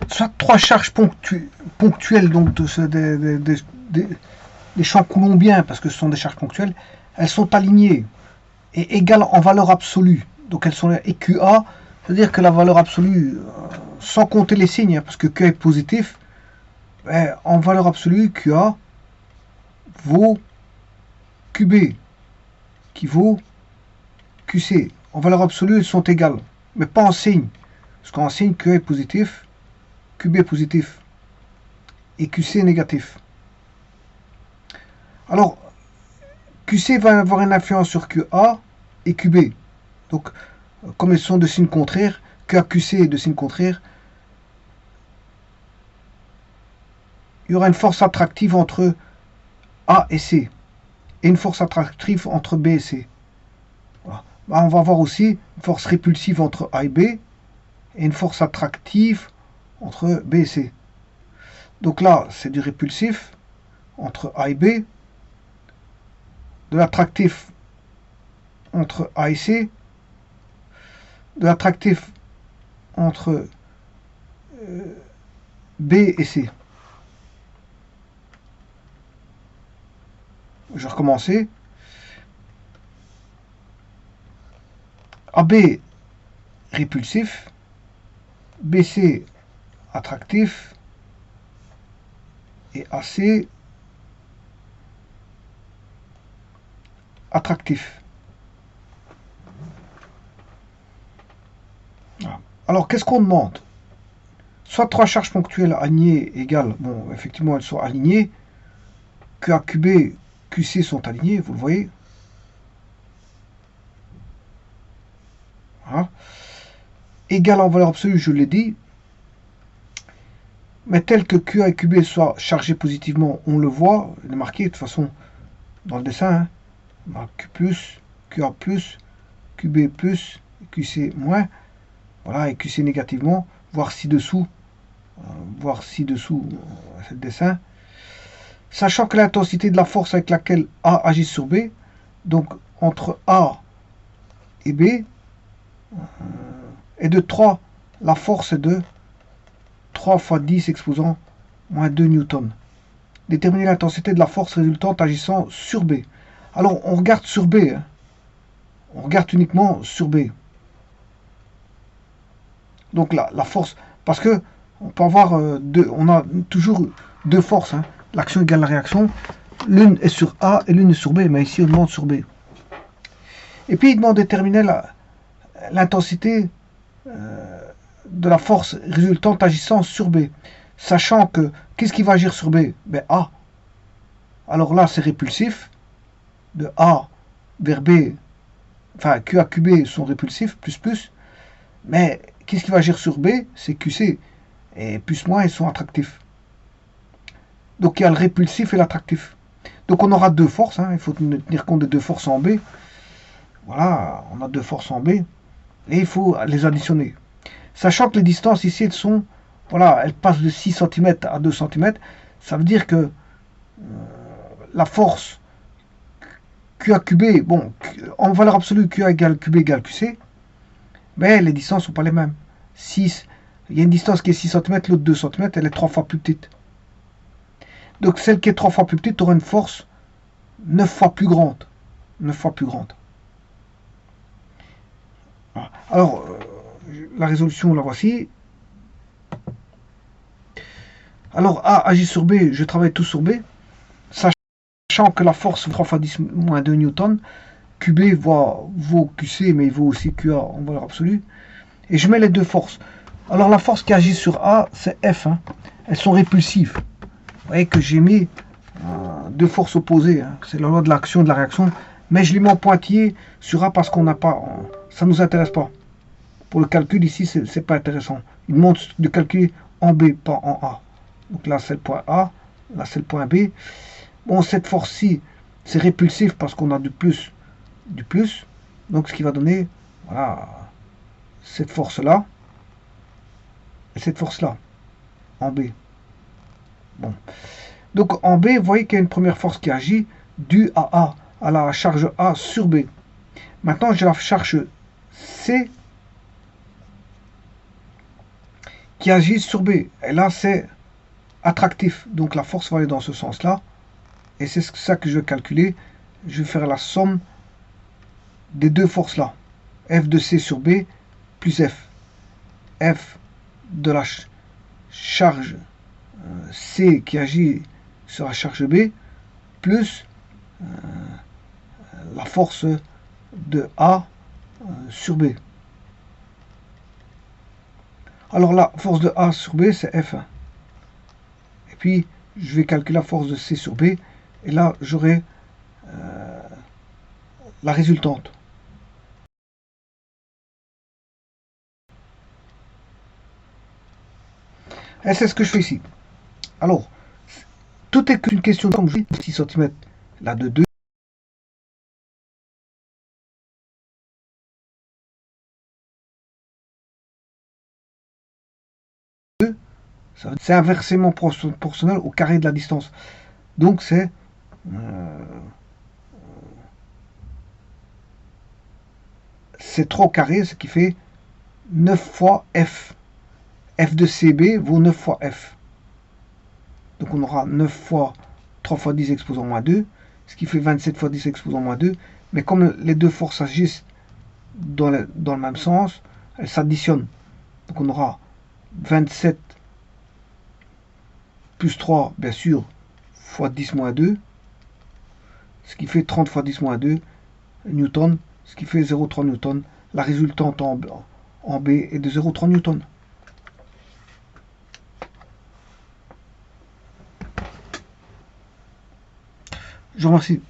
soit trois charges ponctuelles, donc des champs coulombiens, parce que ce sont des charges ponctuelles, elles sont alignées et égales en valeur absolue. Donc elles sont EQA, c'est-à-dire que la valeur absolue, sans compter les signes, parce que Q est positif, en valeur absolue, QA vaut QB, qui vaut QC. En valeur absolue, elles sont égales, mais pas en signe. Parce qu'en signe, Q est positif, QB est positif, et QC est négatif. Alors, QC va avoir une influence sur QA et QB. Donc, comme elles sont de signes contraires, QAQC est de signes contraires, il y aura une force attractive entre A et C, et une force attractive entre B et C. Voilà. On va avoir aussi une force répulsive entre A et B, et une force attractive entre B et C. Donc là, c'est du répulsif entre A et B, de l'attractif entre A et C, de l'attractif entre B et C. Je vais recommencer. AB répulsif, BC attractif et AC attractif. Alors, qu'est-ce qu'on demande? Soit trois charges ponctuelles alignées égales, bon, effectivement, elles sont alignées. QA, QB, QC sont alignées, vous le voyez. Voilà. Égales en valeur absolue, je l'ai dit. Mais tel que QA et QB soient chargés positivement, on le voit, il est marqué de toute façon dans le dessin. Hein. Q+, QA+, QB+, QC-. Voilà, et QC négativement, voir ci-dessous, c'est le dessin. Sachant que l'intensité de la force avec laquelle A agit sur B, donc entre A et B, est de 3. La force est de 3 fois 10 exposant moins 2 newtons. Déterminer l'intensité de la force résultante agissant sur B. Alors, on regarde sur B. Hein. On regarde uniquement sur B. Donc la force, parce que on peut avoir on a toujours deux forces. Hein. L'action égale la réaction. L'une est sur A et l'une est sur B, mais ici on demande sur B. Et puis il demande de déterminer l'intensité de la force résultante agissant sur B. Sachant que, qu'est-ce qui va agir sur B? Ben A. Alors là, c'est répulsif. De A vers B, enfin QA, QB sont répulsifs, plus. Mais qu'est-ce qui va agir sur B? C'est QC. Et plus moins, ils sont attractifs. Donc il y a le répulsif et l'attractif. Donc on aura deux forces. Hein. Il faut tenir compte des deux forces en B. Voilà, on a deux forces en B. Et il faut les additionner. Sachant que les distances ici, elles sont, voilà, elles passent de 6 cm à 2 cm. Ça veut dire que la force QA-QB, bon, en valeur absolue, QA égale QB égale QC, mais les distances ne sont pas les mêmes. 6, il y a une distance qui est 6 cm, l'autre 2 cm, elle est 3 fois plus petite. Donc celle qui est 3 fois plus petite aura une force 9 fois plus grande. 9 fois plus grande. Alors, la résolution, la voici. Alors, A agit sur B, je travaille tout sur B. Sachant que la force 3 fois 10 moins 2 newtons, QB vaut QC, mais il vaut aussi QA en valeur absolue. Et je mets les deux forces. Alors, la force qui agit sur A, c'est F. Hein. Elles sont répulsives. Vous voyez que j'ai mis deux forces opposées. Hein. C'est la loi de l'action et de la réaction. Mais je les mets en pointillé sur A parce qu'on n'a pas. Ça ne nous intéresse pas. Pour le calcul, ici, c'est pas intéressant. Il demande de calculer en B, pas en A. Donc là, c'est le point A. Là, c'est le point B. Bon, cette force-ci, c'est répulsif parce qu'on a du plus. Donc, ce qui va donner, voilà, cette force-là. Et cette force-là. En B. Bon. Donc, en B, vous voyez qu'il y a une première force qui agit due à la charge A sur B. Maintenant, j'ai la charge C qui agissent sur B. Et là, c'est attractif. Donc la force va aller dans ce sens-là. Et c'est ça que je vais calculer. Je vais faire la somme des deux forces-là. F de C sur B plus F. F de la charge C qui agit sur la charge B plus la force de A sur B. Alors la force de A sur B, c'est F1. Et puis, je vais calculer la force de C sur B. Et là, j'aurai la résultante. Et c'est ce que je fais ici. Alors, tout est qu'une question de 6 cm là de 2. C'est inversement proportionnel au carré de la distance. Donc c'est 3 au carré, ce qui fait 9 fois F. F de CB vaut 9 fois F. Donc on aura 9 fois 3 fois 10 exposant moins 2, ce qui fait 27 fois 10 exposant moins 2. Mais comme les deux forces agissent dans le même sens, elles s'additionnent. Donc on aura 27 plus 3, bien sûr, fois 10 moins 2, ce qui fait 30 fois 10 moins 2 newtons, ce qui fait 0,3 newtons. La résultante en B est de 0,3 newtons. Je vous remercie.